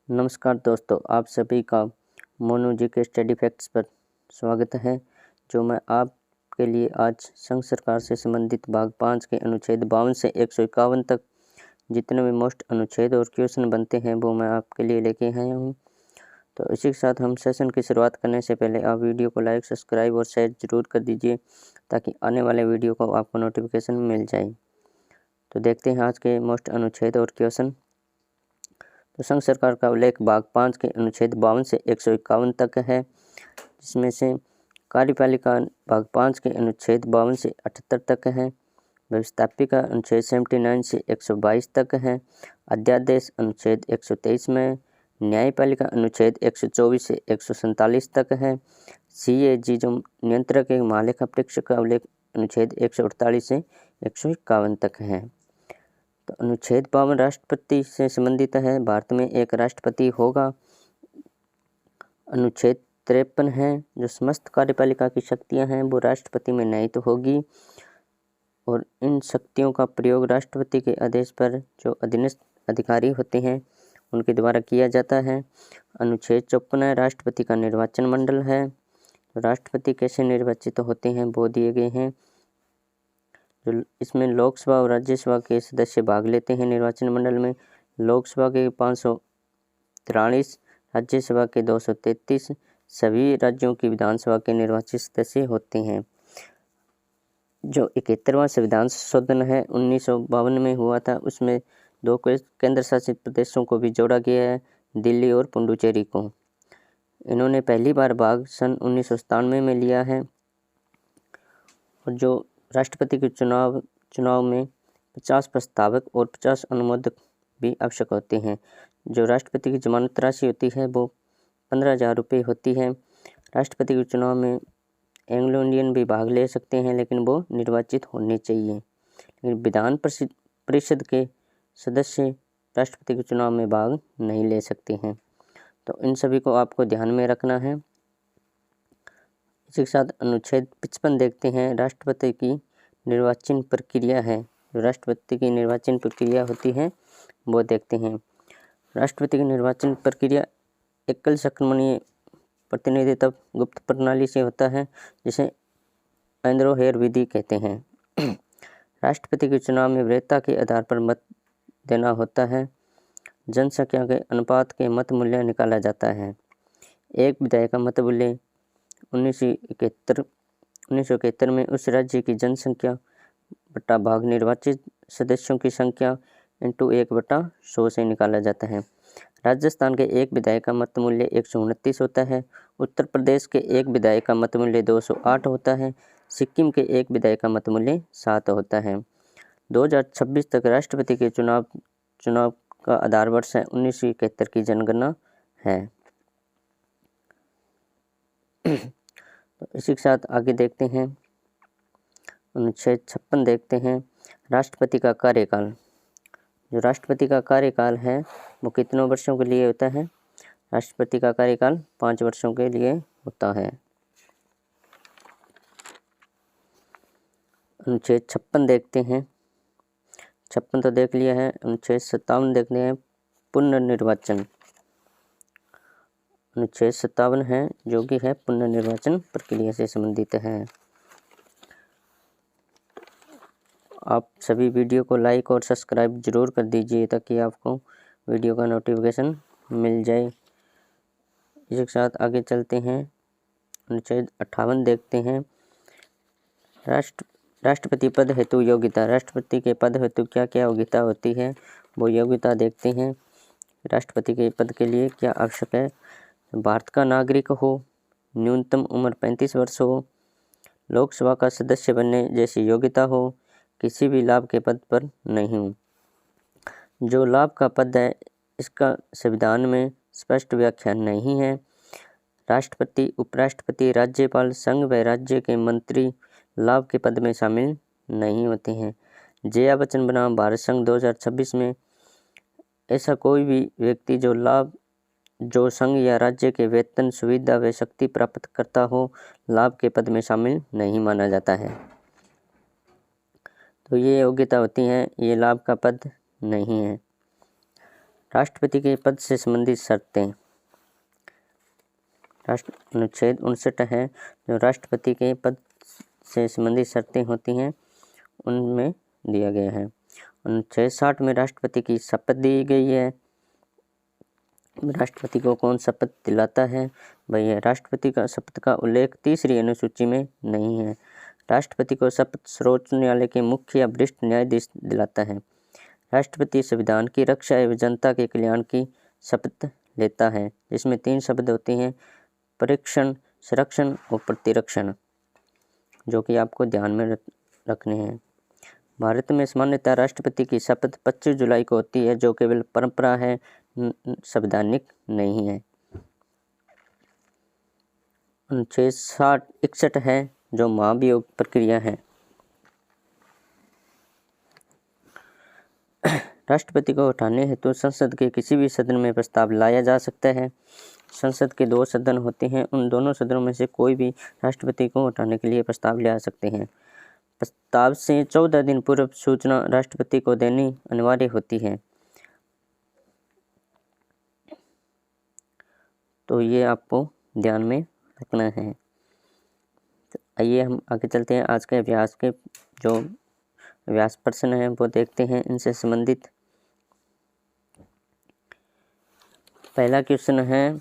नमस्कार दोस्तों, आप सभी का मोनू जी के स्टडी फैक्ट्स पर स्वागत है। जो मैं आपके लिए आज संघ सरकार से संबंधित भाग 5 के अनुच्छेद 52 से 151 तक जितने भी मोस्ट अनुच्छेद और क्वेश्चन बनते हैं वो मैं आपके लिए लेके आया हूँ। तो इसी के साथ हम सेशन की शुरुआत करने से पहले आप वीडियो को लाइक, सब्सक्राइब और शेयर जरूर कर दीजिए ताकि आने वाले वीडियो को आपको नोटिफिकेशन मिल जाए। तो देखते हैं आज के मोस्ट अनुच्छेद और क्वेश्चन। तो संघ सरकार का उल्लेख भाग 5 के अनुच्छेद 52 से 151 तक है, जिसमें से कार्यपालिका भाग 5 के अनुच्छेद 52 से 78 तक है, व्यवस्थापिका अनुच्छेद 79 से 122 तक है, अध्यादेश अनुच्छेद 123 में, न्यायपालिका अनुच्छेद 124 से 147 तक है, CAG जो नियंत्रक के महालेखा परीक्षक का उल्लेख अनुच्छेद 148 से 151 तक है। तो अनुच्छेद 52 राष्ट्रपति से संबंधित है, भारत में एक राष्ट्रपति होगा। अनुच्छेद 53 है, जो समस्त कार्यपालिका की शक्तियां हैं वो राष्ट्रपति में निहित होगी और इन शक्तियों का प्रयोग राष्ट्रपति के आदेश पर जो अधीनस्थ अधिकारी होते हैं उनके द्वारा किया जाता है। अनुच्छेद 54 है, राष्ट्रपति का निर्वाचन मंडल है। राष्ट्रपति कैसे निर्वाचित होते हैं वो दिए गए हैं। जो इसमें लोकसभा और राज्यसभा के सदस्य भाग लेते हैं निर्वाचन मंडल में। लोकसभा के 543, राज्यसभा के 233 सभी राज्यों की विधानसभा के निर्वाचित सदस्य होते हैं। जो 71वां संविधान संशोधन है 1952 में हुआ था, उसमें 2 केंद्र शासित प्रदेशों को भी जोड़ा गया है, दिल्ली और पुडुचेरी को। इन्होंने पहली बार भाग सन 1997 में लिया है। और जो राष्ट्रपति के चुनाव में 50 प्रस्तावक और 50 अनुमोदक भी आवश्यक होते हैं। जो राष्ट्रपति की जमानत राशि होती है वो 15,000 रुपये होती है। राष्ट्रपति के चुनाव में एंग्लो इंडियन भी भाग ले सकते हैं, लेकिन वो निर्वाचित होने चाहिए। लेकिन विधान परिषद के सदस्य राष्ट्रपति के चुनाव में भाग नहीं ले सकते हैं। तो इन सभी को आपको ध्यान में रखना है। इसी के साथ अनुच्छेद 55 देखते हैं, राष्ट्रपति की निर्वाचन प्रक्रिया है। जो राष्ट्रपति की निर्वाचन प्रक्रिया होती है वो देखते हैं। राष्ट्रपति की निर्वाचन प्रक्रिया एकल संक्रमणीय प्रतिनिधित्व गुप्त प्रणाली से होता है, जिसे एंड्रो-हेयर विधि कहते हैं। राष्ट्रपति के चुनाव में वरीयता के आधार पर मत देना होता है। जनसंख्या के अनुपात के मत मूल्य निकाला जाता है। एक विधायक का मत मूल्य 1971 में उस राज्य की जनसंख्या बटा भाग निर्वाचित सदस्यों की संख्या इंटू 1/100 से निकाला जाता है। राजस्थान के एक विधायक का मत मूल्य 129 होता है। उत्तर प्रदेश के एक विधायक का मत मूल्य 208 होता है। सिक्किम के एक विधायक का मत मूल्य 7 होता है। 2026 तक राष्ट्रपति के चुनाव का आधार वर्ष है 1971 की जनगणना है। तो इसी के साथ आगे देखते हैं, अनुच्छेद 56 देखते हैं, राष्ट्रपति का कार्यकाल। जो राष्ट्रपति का कार्यकाल है वो कितने वर्षों के लिए होता है? राष्ट्रपति का कार्यकाल 5 वर्षों के लिए होता है। अनुच्छेद 56 देखते हैं, 56 तो देख लिया है। अनुच्छेद 57 देखते हैं, पुनर्निर्वाचन। अनुच्छेद 57 है जो कि है पुनर्निर्वाचन प्रक्रिया से संबंधित है। आप सभी वीडियो को लाइक और सब्सक्राइब जरूर कर दीजिए ताकि आपको वीडियो का नोटिफिकेशन मिल जाए। इसके साथ आगे चलते हैं, अनुच्छेद 58 देखते हैं, राष्ट्रपति पद हेतु योग्यता। राष्ट्रपति के पद हेतु क्या क्या योग्यता होती है वो योग्यता देखते हैं। राष्ट्रपति के पद के लिए क्या आवश्यक है? भारत का नागरिक हो, न्यूनतम उम्र 35 वर्ष हो, लोकसभा का सदस्य बनने जैसी योग्यता हो, किसी भी लाभ के पद पर नहीं हो। जो लाभ का पद है इसका संविधान में स्पष्ट व्याख्या नहीं है। राष्ट्रपति, उपराष्ट्रपति, राज्यपाल, संघ व राज्य के मंत्री लाभ के पद में शामिल नहीं होते हैं। जया बच्चन बनाम भारत संघ 2026 में ऐसा कोई भी व्यक्ति जो संघ या राज्य के वेतन, सुविधा व शक्ति प्राप्त करता हो लाभ के पद में शामिल नहीं माना जाता है। तो ये योग्यता होती है, ये लाभ का पद नहीं है। राष्ट्रपति के पद से संबंधित शर्तें। अनुच्छेद 59 है जो राष्ट्रपति के पद से संबंधित शर्तें होती हैं उनमें दिया गया है। अनुच्छेद 60 में राष्ट्रपति की शपथ दी गई है। राष्ट्रपति को कौन शपथ दिलाता है? भाई है राष्ट्रपति का शपथ का उल्लेख तीसरी अनुसूची में नहीं है। राष्ट्रपति को शपथ सर्वोच्च न्यायालय के मुख्य या वरिष्ठ न्यायाधीश दिलाता है। राष्ट्रपति संविधान की रक्षा एवं जनता के कल्याण की शपथ लेता है, जिसमें 3 शब्द होते हैं, परीक्षण, संरक्षण और प्रतिरक्षण, जो कि आपको ध्यान में रखने हैं। भारत में सामान्यतः राष्ट्रपति की शपथ 25 जुलाई को होती है, जो केवल परंपरा है, संवैधानिक नहीं है। अनुच्छेद 61 है जो महाभियोग प्रक्रिया है। राष्ट्रपति को हटाने हेतु संसद के किसी भी सदन में प्रस्ताव लाया जा सकता है। संसद के 2 सदन होते हैं, उन दोनों सदनों में से कोई भी राष्ट्रपति को हटाने के लिए प्रस्ताव ला सकते हैं। प्रस्ताव से 14 दिन पूर्व सूचना राष्ट्रपति को देनी अनिवार्य होती है। तो ये आपको ध्यान में रखना है। तो आइए हम आगे चलते हैं। आज के अभ्यास के जो अभ्यास प्रश्न हैं वो देखते हैं, इनसे संबंधित। पहला क्वेश्चन है,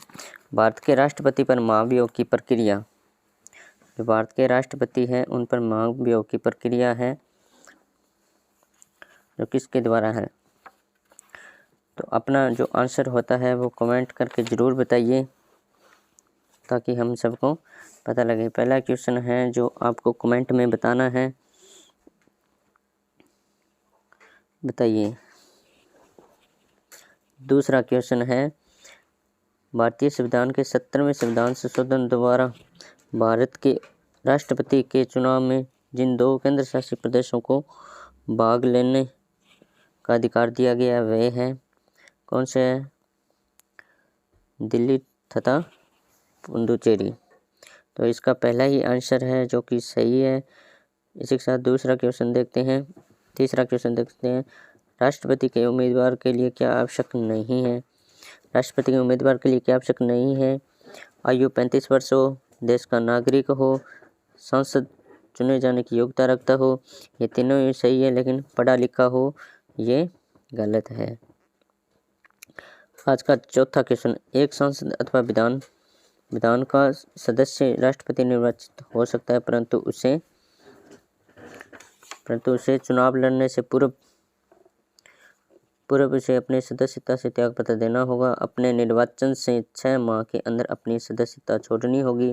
भारत के राष्ट्रपति पर महाभियोग की प्रक्रिया। जो भारत के राष्ट्रपति हैं उन पर महाभियोग की प्रक्रिया है जो किसके द्वारा है? तो अपना जो आंसर होता है वो कमेंट करके ज़रूर बताइए ताकि हम सबको पता लगे। पहला क्वेश्चन है जो आपको कमेंट में बताना है, बताइए। दूसरा क्वेश्चन है, भारतीय संविधान के 17वें संविधान संशोधन द्वारा भारत के राष्ट्रपति के चुनाव में जिन 2 केंद्र शासित प्रदेशों को भाग लेने का अधिकार दिया गया वे हैं कौन से है? दिल्ली तथा पुडुचेरी। तो इसका पहला ही आंसर है जो कि सही है। इसी के साथ दूसरा क्वेश्चन देखते हैं। तीसरा क्वेश्चन देखते हैं, राष्ट्रपति के उम्मीदवार के लिए क्या आवश्यक नहीं है? राष्ट्रपति के उम्मीदवार के लिए क्या आवश्यक नहीं है? आयु 35 वर्ष हो, देश का नागरिक हो, सांसद चुने जाने की योग्यता रखता हो। ये तीनों ही सही है, लेकिन पढ़ा लिखा हो ये गलत है। आज का चौथा क्वेश्चन, एक सांसद अथवा विधान का सदस्य राष्ट्रपति निर्वाचित हो सकता है, परंतु उसे चुनाव लड़ने से पूर्व उसे अपनी सदस्यता से त्यागपत्र देना होगा। अपने निर्वाचन से 6 माह के अंदर अपनी सदस्यता छोड़नी होगी।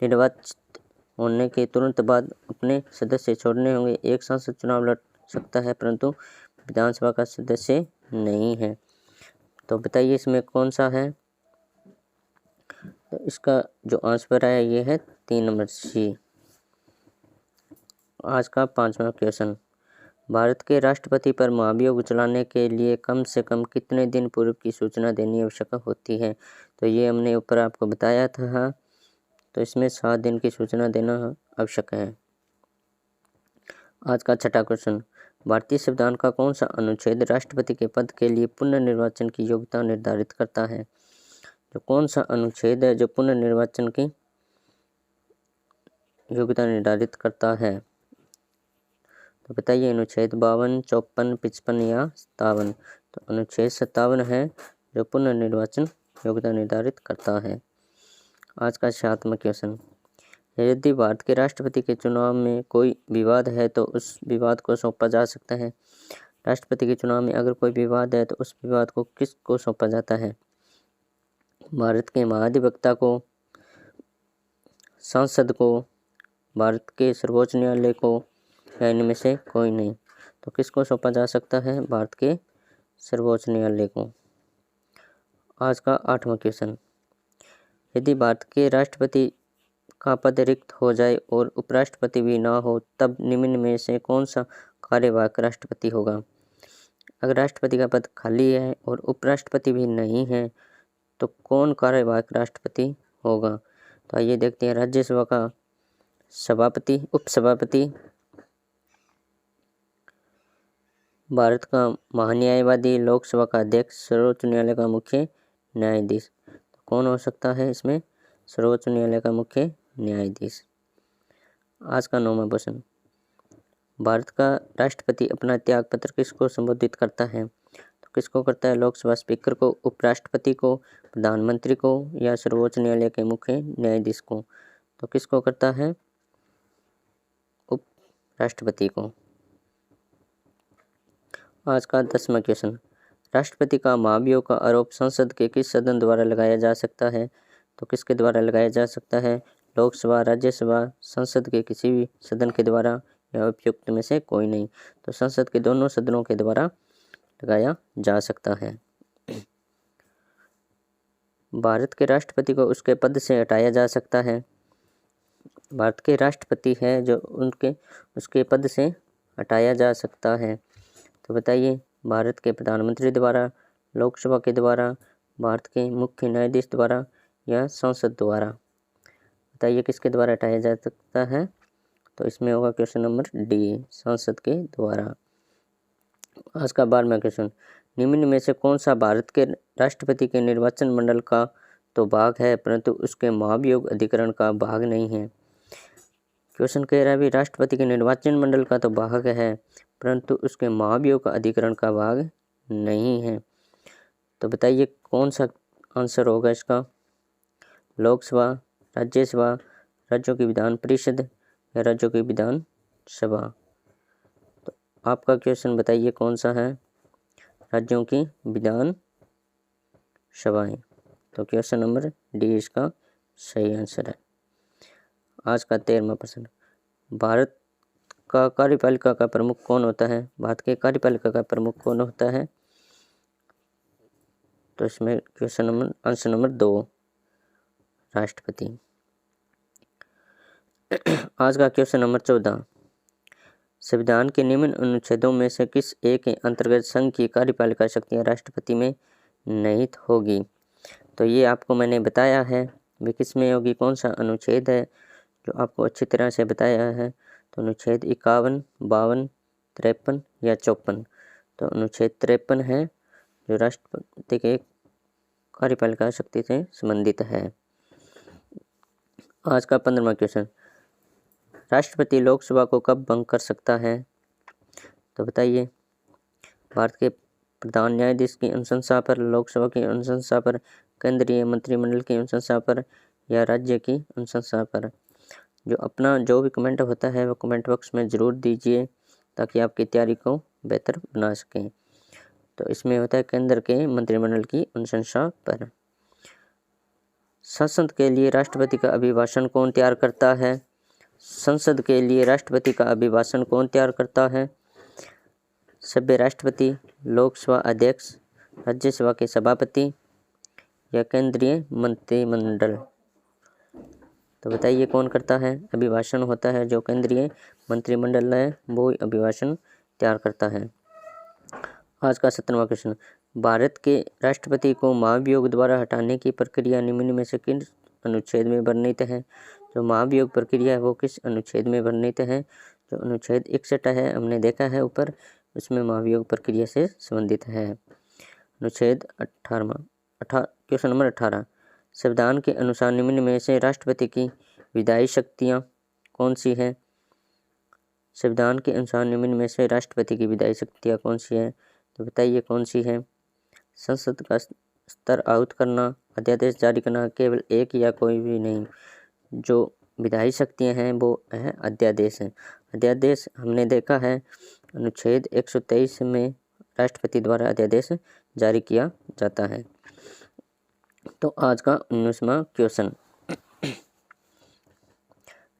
निर्वाचित होने के तुरंत बाद अपने सदस्य छोड़ने होंगे। एक सांसद चुनाव लड़ सकता है परंतु विधानसभा का सदस्य नहीं है। तो बताइए इसमें कौन सा है? तो इसका जो आंसर है ये है 3 नंबर सी। आज का 5वां क्वेश्चन, भारत के राष्ट्रपति पर महाभियोग चलाने के लिए कम से कम कितने दिन पूर्व की सूचना देनी आवश्यक होती है? तो ये हमने ऊपर आपको बताया था। तो इसमें 7 दिन की सूचना देना आवश्यक है। आज का 6वां क्वेश्चन, भारतीय संविधान का कौन सा अनुच्छेद राष्ट्रपति के पद के लिए पुनर्निर्वाचन की योग्यता निर्धारित करता है? तो कौन सा अनुच्छेद है जो पुनर्निर्वाचन की योग्यता निर्धारित करता है? तो बताइए, अनुच्छेद 52, 54, 55 या 57? तो अनुच्छेद 57 है जो पुनर्निर्वाचन योग्यता निर्धारित करता है। आज का 7वां क्वेश्चन, यदि भारत के राष्ट्रपति के चुनाव में कोई विवाद है तो उस विवाद को सौंपा जा सकता है। राष्ट्रपति के चुनाव में अगर कोई विवाद है तो उस विवाद को किसको सौंपा जाता है? भारत के महाधिवक्ता को, संसद को, भारत के सर्वोच्च न्यायालय को, या इनमें से कोई नहीं? तो किसको सौंपा जा सकता है? भारत के सर्वोच्च न्यायालय को। आज का 8वां क्वेश्चन, यदि भारत के राष्ट्रपति का पद रिक्त हो जाए और उपराष्ट्रपति भी ना हो तब निम्न में से कौन सा कार्यवाहक राष्ट्रपति होगा? अगर राष्ट्रपति का पद खाली है और उपराष्ट्रपति भी नहीं है तो कौन कार्यवाहक राष्ट्रपति होगा? तो आइए देखते हैं। राज्यसभा का सभापति, उपसभापति, भारत का महान्यायवादी, लोकसभा का अध्यक्ष, सर्वोच्च न्यायालय का मुख्य न्यायाधीश। तो कौन हो सकता है इसमें? सर्वोच्च न्यायालय का मुख्य न्यायाधीश। आज का 9वां प्रश्न, भारत का राष्ट्रपति अपना त्याग पत्र किसको संबोधित करता है? तो किसको करता है? लोकसभा स्पीकर को, उपराष्ट्रपति को, प्रधानमंत्री को या सर्वोच्च न्यायालय के मुख्य न्यायाधीश को? तो किसको करता है? उपराष्ट्रपति को। आज का 10वां क्वेश्चन, राष्ट्रपति का महाभियोग का आरोप संसद के किस सदन द्वारा लगाया जा सकता है? तो किसके द्वारा लगाया जा सकता है? लोकसभा, राज्यसभा, संसद के किसी भी सदन के द्वारा या उपयुक्त में से कोई नहीं। तो संसद के दोनों सदनों के द्वारा लगाया जा सकता है। भारत के राष्ट्रपति को उसके पद से हटाया जा सकता है। भारत के राष्ट्रपति है जो उसके पद से हटाया जा सकता है। तो बताइए, भारत के प्रधानमंत्री द्वारा, लोकसभा के द्वारा, भारत के मुख्य न्यायाधीश द्वारा या संसद द्वारा? बताइए किसके द्वारा हटाया जा सकता है? तो इसमें होगा क्वेश्चन नंबर डी, संसद के द्वारा। आज का 12वां क्वेश्चन, निम्न में से कौन सा भारत के राष्ट्रपति के निर्वाचन मंडल का तो भाग है परंतु उसके महाभियोग अधिकरण का भाग नहीं है? क्वेश्चन कह रहा है भी राष्ट्रपति के निर्वाचन मंडल का तो भाग है परंतु उसके महाभियोग का अधिकरण का भाग नहीं है। तो बताइए कौन सा आंसर होगा इसका? लोकसभा, राज्यसभा, राज्यों की विधान परिषद या राज्यों की विधान सभा? तो आपका क्वेश्चन बताइए कौन सा है? राज्यों की विधान सभाएं। तो क्वेश्चन नंबर डी इसका सही आंसर है। आज का 13वां प्रश्न, भारत का कार्यपालिका का प्रमुख कौन होता है? भारत के कार्यपालिका का प्रमुख कौन होता है? तो इसमें क्वेश्चन नंबर आंसर नंबर 2, राष्ट्रपति। आज का क्वेश्चन नंबर 14, संविधान के निम्न अनुच्छेदों में से किस एक के अंतर्गत संघ की कार्यपालिका शक्तियां राष्ट्रपति में निहित होगी? तो ये आपको मैंने बताया है, वे किस में होगी, कौन सा अनुच्छेद है जो आपको अच्छी तरह से बताया है? तो अनुच्छेद 51, 52, 53 या 54? तो अनुच्छेद 53 है जो राष्ट्रपति के कार्यपालिका शक्ति से संबंधित है। आज का 15वां क्वेश्चन, राष्ट्रपति लोकसभा को कब भंग कर सकता है? तो बताइए, भारत के प्रधान न्यायाधीश की अनुशंसा पर, लोकसभा की अनुशंसा पर, केंद्रीय मंत्रिमंडल की अनुशंसा पर या राज्य की अनुशंसा पर? जो भी कमेंट होता है वो कमेंट बॉक्स में ज़रूर दीजिए ताकि आपकी तैयारी को बेहतर बना सकें। तो इसमें होता है केंद्र के मंत्रिमंडल की अनुशंसा पर। संसद के लिए राष्ट्रपति का अभिभाषण कौन तैयार करता है? संसद के लिए राष्ट्रपति का अभिभाषण कौन तैयार करता है? सभ्य राष्ट्रपति, लोकसभा अध्यक्ष, राज्यसभा के सभापति या केंद्रीय मंत्रिमंडल? तो बताइए कौन करता है? अभिभाषण होता है जो केंद्रीय मंत्रिमंडल है वो अभिभाषण तैयार करता है। आज का 17वां क्वेश्चन, भारत के राष्ट्रपति को महाभियोग द्वारा हटाने की प्रक्रिया निम्न में से किस अनुच्छेद में वर्णित है? जो महाभियोग प्रक्रिया है वो किस अनुच्छेद में वर्णित है? जो अनुच्छेद 61 है, हमने देखा है ऊपर, उसमें महाभियोग प्रक्रिया से संबंधित है। अनुच्छेद 18वां, क्वेश्चन नंबर 18, संविधान के अनुसार निम्न में से राष्ट्रपति की विधायी शक्तियाँ कौन सी है? संविधान के अनुसार निम्न में से राष्ट्रपति की विधायी शक्तियाँ कौन सी है? तो बताइए कौन सी है? संसद का स्तर आहुत करना, अध्यादेश जारी करना, केवल एक या कोई भी नहीं? जो विधायी शक्तियाँ हैं वो है अध्यादेश है। अध्यादेश हमने देखा है अनुच्छेद 123 में राष्ट्रपति द्वारा अध्यादेश जारी किया जाता है। तो आज का 19वां क्वेश्चन,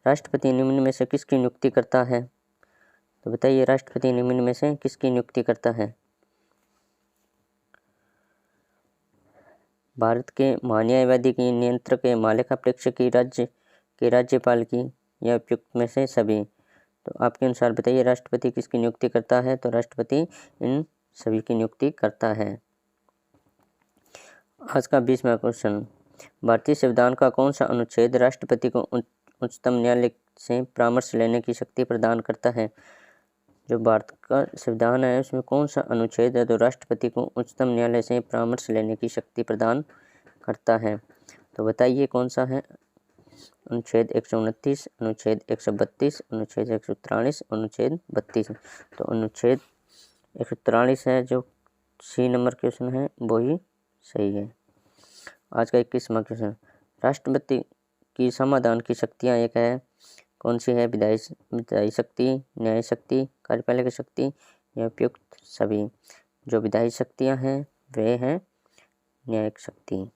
राष्ट्रपति निम्न में से किसकी नियुक्ति करता है? तो बताइए राष्ट्रपति निम्न में से किसकी नियुक्ति करता है? भारत के महान्यायवादी की, नियंत्रक के, महालेखा परीक्षक की, राज्य के राज्यपाल की या उपयुक्त में से सभी? तो आपके अनुसार बताइए राष्ट्रपति किसकी नियुक्ति करता है? तो राष्ट्रपति इन सभी की नियुक्ति करता है। आज का 20वां क्वेश्चन, भारतीय संविधान का कौन सा अनुच्छेद राष्ट्रपति को उच्चतम न्यायालय से परामर्श लेने की शक्ति प्रदान करता है? जो भारत का संविधान है उसमें कौन सा अनुच्छेद है जो राष्ट्रपति को उच्चतम न्यायालय से परामर्श लेने की शक्ति प्रदान करता है? तो बताइए कौन सा है? अनुच्छेद 129, अनुच्छेद 132, अनुच्छेद 143, अनुच्छेद 32। तो अनुच्छेद 143 है जो सी नंबर क्वेश्चन है, वही सही है। आज का 21वां क्वेश्चन, राष्ट्रपति की समाधान की शक्तियाँ एक है, कौन सी है? विधायी शक्ति, न्यायिक शक्ति, कार्यपालिका शक्ति या उपयुक्त सभी। जो विधायी शक्तियाँ हैं वे हैं न्यायिक शक्ति।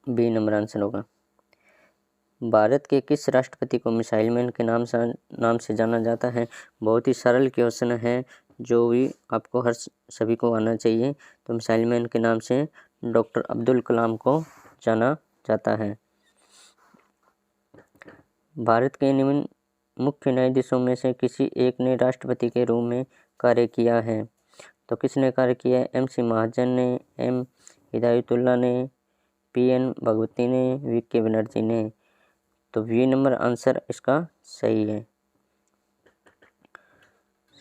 बी नंबर आंसर होगा। भारत के किस राष्ट्रपति को मिसाइल मैन के नाम से जाना जाता है? बहुत ही सरल क्वेश्चन है जो भी आपको सभी को आना चाहिए। तो मिसाइल मैन के नाम से डॉक्टर अब्दुल कलाम को जाना जाता है। भारत के निम्न मुख्य न्यायाधीशों में से किसी एक ने राष्ट्रपति के रूप में कार्य किया है? तो किसने कार्य किया है? MC महाजन ने, M हिदायतुल्ला ने, PN भगवती ने, VK बनर्जी ने। तो बी नंबर आंसर इसका सही है।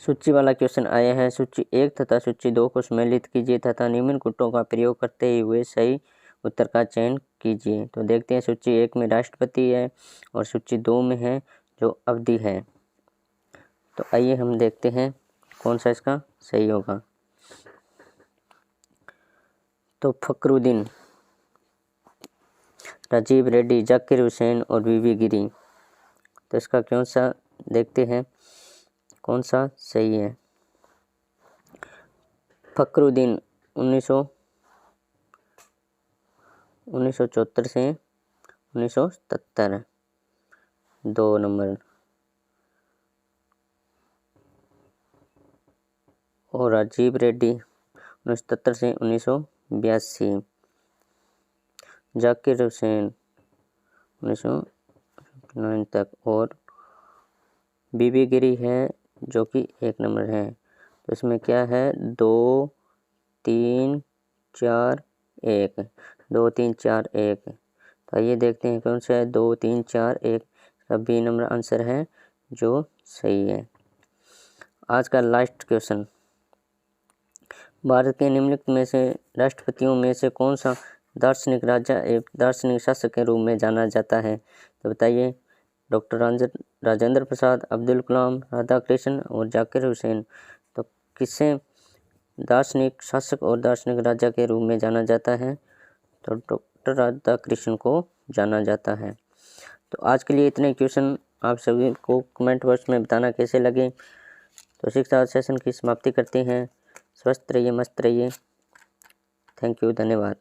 सूची वाला क्वेश्चन आया है, सूची 1 तथा सूची 2 को सम्मिलित कीजिए तथा निम्न गुटों का प्रयोग करते हुए सही उत्तर का चयन कीजिए। तो देखते हैं, सूची 1 में राष्ट्रपति है और सूची 2 में है जो अवधि है। तो आइए हम देखते हैं कौन सा इसका सही होगा। तो फखरुद्दीन, राजीव रेड्डी, जाकिर हुसैन और बीबी गिरी। तो इसका कौन सा देखते हैं कौन सा सही है। फखरुद्दीन 1974 से 1977, 2 नंबर। और राजीव रेड्डी 1977 से 1982, जाकिर हुसैन 1909 तक और बीबी गिरी है जो कि 1 नंबर है। तो इसमें क्या है 2 3 4 1, 2 3 4 1। तो आइए देखते हैं कौन सा है 2 3 4 1 का बी नंबर आंसर है जो सही है। आज का लास्ट क्वेश्चन, भारत के निम्नलिखित में से राष्ट्रपतियों में से कौन सा दार्शनिक राजा एवं दार्शनिक शासक के रूप में जाना जाता है? तो बताइए, डॉक्टर राजेंद्र प्रसाद, अब्दुल कलाम, राधाकृष्ण और जाकिर हुसैन। तो किसे दार्शनिक शासक और दार्शनिक राजा के रूप में जाना जाता है? तो डॉक्टर राधाकृष्ण को जाना जाता है। तो आज के लिए इतने क्वेश्चन, आप सभी को कमेंट बॉक्स में बताना कैसे लगे। तो इसी के साथ सेशन की समाप्ति करते हैं। स्वस्थ रहिए, मस्त रहिए। थैंक यू, धन्यवाद।